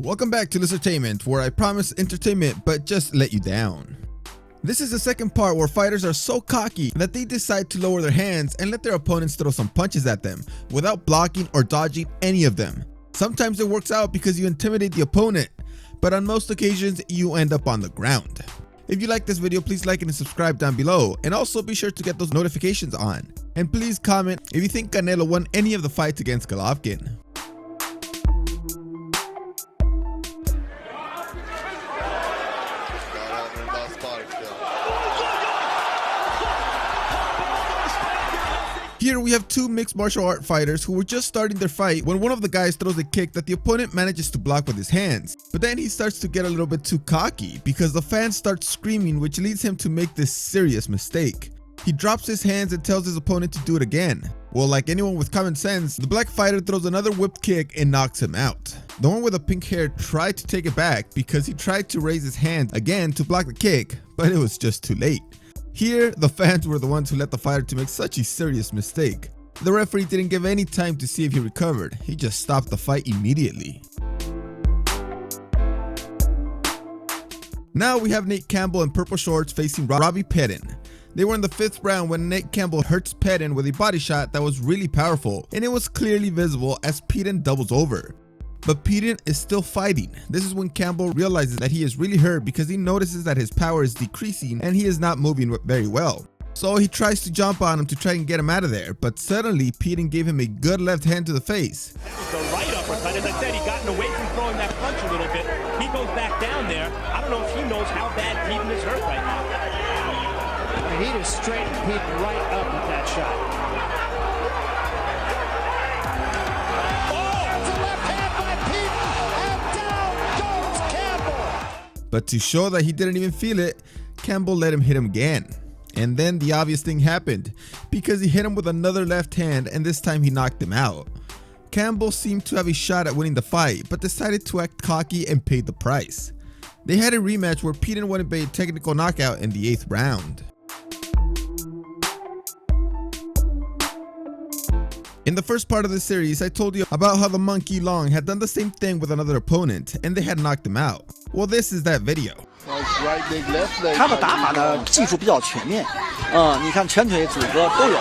Welcome back to Entertainment, where I promise entertainment but just let you down. This is the second part where fighters are so cocky that they decide to lower their hands and let their opponents throw some punches at them without blocking or dodging any of them. Sometimes it works out because you intimidate the opponent, but on most occasions you end up on the ground. If you like this video, please like and subscribe down below, and also be sure to get those notifications on. And please comment if you think Canelo won any of the fights against Golovkin. Here we have two mixed martial art fighters who were just starting their fight when one of the guys throws a kick that the opponent manages to block with his hands. But then he starts to get a little bit too cocky because the fans start screaming, which leads him to make this serious mistake. He drops his hands and tells his opponent to do it again. Well, like anyone with common sense, the black fighter throws another whipped kick and knocks him out. The one with the pink hair tried to take it back because he tried to raise his hand again to block the kick, but it was just too late. Here, the fans were the ones who let the fighter to make such a serious mistake. The referee didn't give any time to see if he recovered, he just stopped the fight immediately. Now we have Nate Campbell in purple shorts facing Robbie Pettin. They were in the 5th round when Nate Campbell hurts Pettin with a body shot that was really powerful, and it was clearly visible as Pettin doubles over. But Pettin is still fighting. This is when Campbell realizes that he is really hurt because he notices that his power is decreasing and he is not moving very well. So he tries to jump on him to try and get him out of there, but suddenly Pettin gave him a good left hand to the face. The right uppercut, as I said, he gotten away from throwing that punch a little bit. He goes back down there. I don't know if he knows how bad Pettin is hurt right now. I mean, he just straightened Pettin right up with that shot. But to show that he didn't even feel it, Campbell let him hit him again. And then the obvious thing happened, because he hit him with another left hand and this time he knocked him out. Campbell seemed to have a shot at winning the fight, but decided to act cocky and paid the price. They had a rematch where Pettin won by a technical knockout in the 8th round. In the first part of the series, I told you about how the Monkey Long had done the same thing with another opponent and they had knocked him out. Well, this is that video. 他的打法呢，技术比较全面，你看拳腿、组合都有。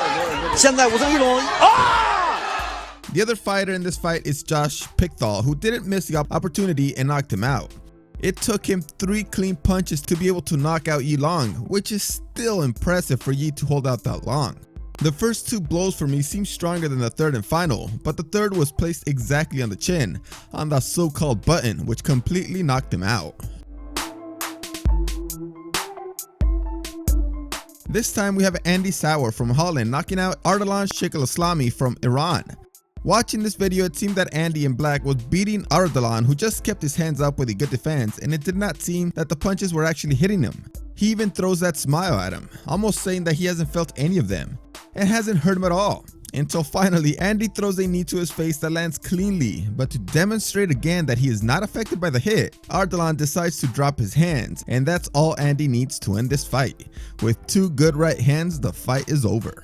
现在武僧一龙啊！ The other fighter in this fight is Josh Pickthall, who didn't miss the opportunity and knocked him out. It took him 3 clean punches to be able to knock out Yi Long, which is still impressive for Yi to hold out that long. The first 2 blows for me seemed stronger than the third and final, but the third was placed exactly on the chin, on the so-called button, which completely knocked him out. This time we have Andy Sauer from Holland knocking out Ardalan Sheikh-al-Islami from Iran. Watching this video, it seemed that Andy in black was beating Ardalan, who just kept his hands up with a good defense, and it did not seem that the punches were actually hitting him. He even throws that smile at him, almost saying that he hasn't felt any of them. It hasn't hurt him at all, until finally Andy throws a knee to his face that lands cleanly, but to demonstrate again that he is not affected by the hit, Ardalan decides to drop his hands, and that's all Andy needs to end this fight. With 2 good right hands, the fight is over.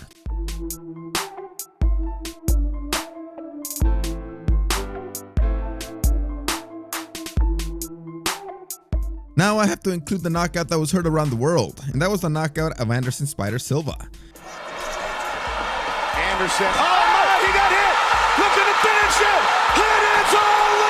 Now I have to include the knockout that was heard around the world, and that was the knockout of Anderson Spider Silva. Anderson. Oh no, he got hit! Look at the finish! It's all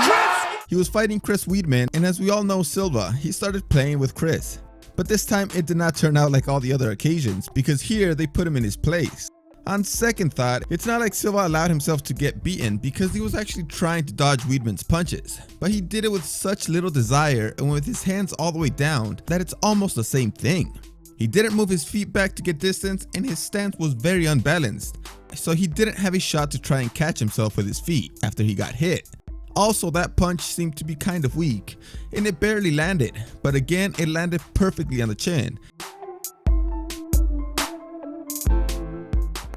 over! He was fighting Chris Weidman, and as we all know Silva, he started playing with Chris. But this time it did not turn out like all the other occasions, because here they put him in his place. On second thought, it's not like Silva allowed himself to get beaten because he was actually trying to dodge Weidman's punches. But he did it with such little desire and with his hands all the way down that it's almost the same thing. He didn't move his feet back to get distance and his stance was very unbalanced, so he didn't have a shot to try and catch himself with his feet after he got hit. Also, that punch seemed to be kind of weak and it barely landed, but again it landed perfectly on the chin.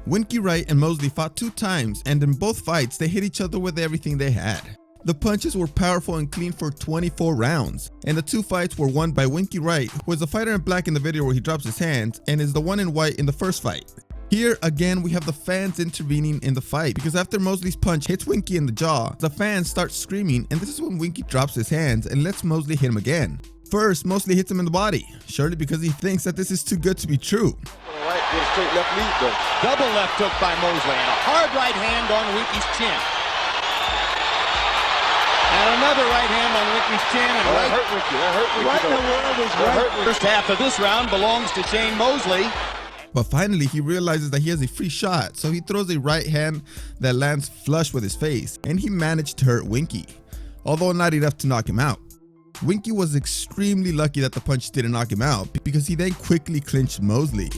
Winky Wright and Mosley fought 2 times, and in both fights they hit each other with everything they had. The punches were powerful and clean for 24 rounds, and the 2 fights were won by Winky Wright, who is the fighter in black in the video where he drops his hands, and is the one in white in the first fight. Here again we have the fans intervening in the fight, because after Mosley's punch hits Winky in the jaw, the fans start screaming, and this is when Winky drops his hands and lets Mosley hit him again. First, Mosley hits him in the body, surely because he thinks that this is too good to be true. Right, with a straight left lead though. Double left hook by Mosley and a hard right hand on Winky's chin. And another right hand on Winky's chin. And That hurt Winky. That hurt Winky. Right in the world is right. First half of this round belongs to Shane Mosley. But finally, he realizes that he has a free shot, so he throws a right hand that lands flush with his face, and he managed to hurt Winky, although not enough to knock him out. Winky was extremely lucky that the punch didn't knock him out, because he then quickly clinched Mosley.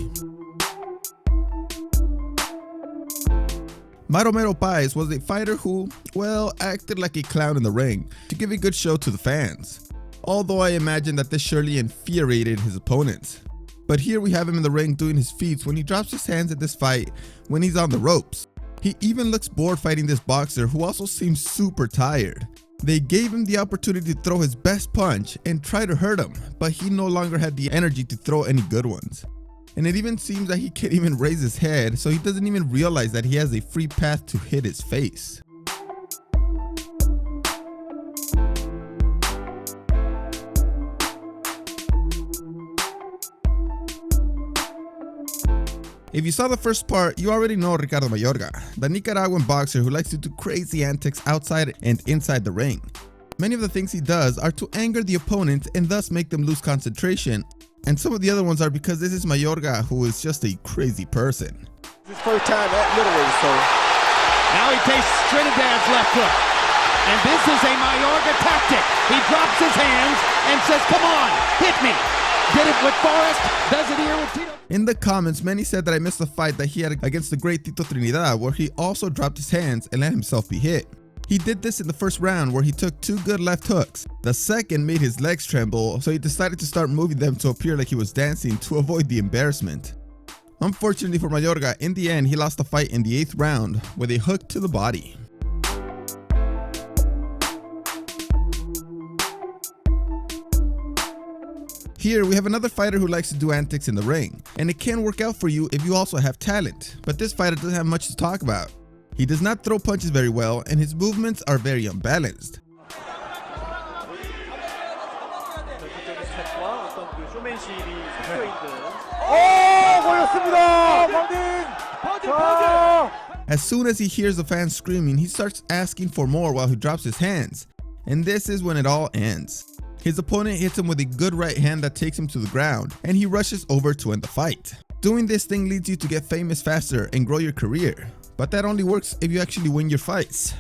Romero Páez was a fighter who, well, acted like a clown in the ring to give a good show to the fans, although I imagine that this surely infuriated his opponents. But here we have him in the ring doing his feats when he drops his hands at this fight when he's on the ropes. He even looks bored fighting this boxer who also seems super tired. They gave him the opportunity to throw his best punch and try to hurt him, but he no longer had the energy to throw any good ones. And it even seems that he can't even raise his head, so he doesn't even realize that he has a free path to hit his face. If you saw the first part, you already know Ricardo Mayorga, the Nicaraguan boxer who likes to do crazy antics outside and inside the ring. Many of the things he does are to anger the opponent and thus make them lose concentration, and some of the other ones are because this is Mayorga, who is just a crazy person. His first time at middleweight, so Now he tastes Trinidad's left hook. And this is a Mayorga tactic. He drops his hands and says, come on, hit me. Did it with Forrest, does it here with Tito. In the comments, many said that I missed the fight that he had against the great Tito Trinidad, where he also dropped his hands and let himself be hit. He did this in the first round where he took 2 good left hooks. The second made his legs tremble, so he decided to start moving them to appear like he was dancing to avoid the embarrassment. Unfortunately for Mayorga, in the end he lost the fight in the 8th round with a hook to the body. Here we have another fighter who likes to do antics in the ring, and it can work out for you if you also have talent, but this fighter doesn't have much to talk about. He does not throw punches very well, and his movements are very unbalanced. As soon as he hears the fans screaming, he starts asking for more while he drops his hands, and this is when it all ends. His opponent hits him with a good right hand that takes him to the ground, and he rushes over to end the fight. Doing this thing leads you to get famous faster and grow your career, but that only works if you actually win your fights.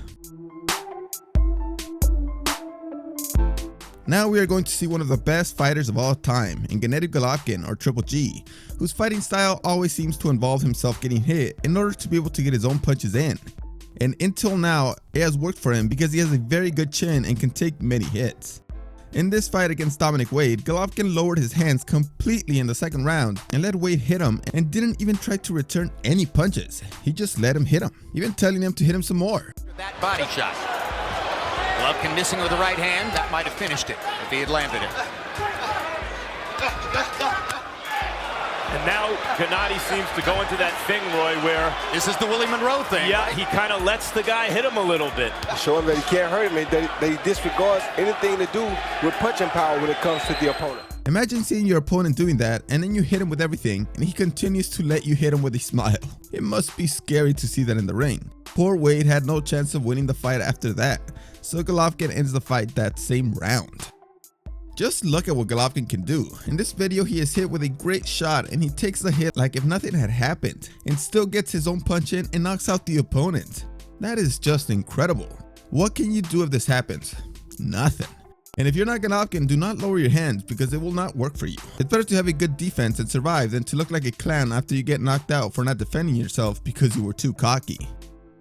Now we are going to see one of the best fighters of all time in Golovkin, or Triple G, whose fighting style always seems to involve himself getting hit in order to be able to get his own punches in. And until now, it has worked for him because he has a very good chin and can take many hits. In this fight against Dominic Wade, Golovkin lowered his hands completely in the 2nd round and let Wade hit him and didn't even try to return any punches. He just let him hit him, even telling him to hit him some more. That body shot. Golovkin missing with the right hand. That might have finished it if he had landed it. And now Gennady seems to go into that thing, Roy, where This is the Willie Monroe thing. yeah, he kind of lets the guy hit him a little bit. show him that he can't hurt him, and that he disregards anything to do with punching power when it comes to the opponent. Imagine seeing your opponent doing that, and then you hit him with everything, and he continues to let you hit him with a smile. It must be scary to see that in the ring. Poor Wade had no chance of winning the fight after that, so Golovkin ends the fight that same round. Just look at what Golovkin can do. In this video, he is hit with a great shot, and he takes the hit like if nothing had happened, and still gets his own punch in and knocks out the opponent. That is just incredible. What can you do if this happens? Nothing. And if you're not Golovkin, do not lower your hands because it will not work for you. It's better to have a good defense and survive than to look like a clown after you get knocked out for not defending yourself because you were too cocky.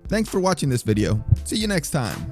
Thanks for watching this video. See you next time.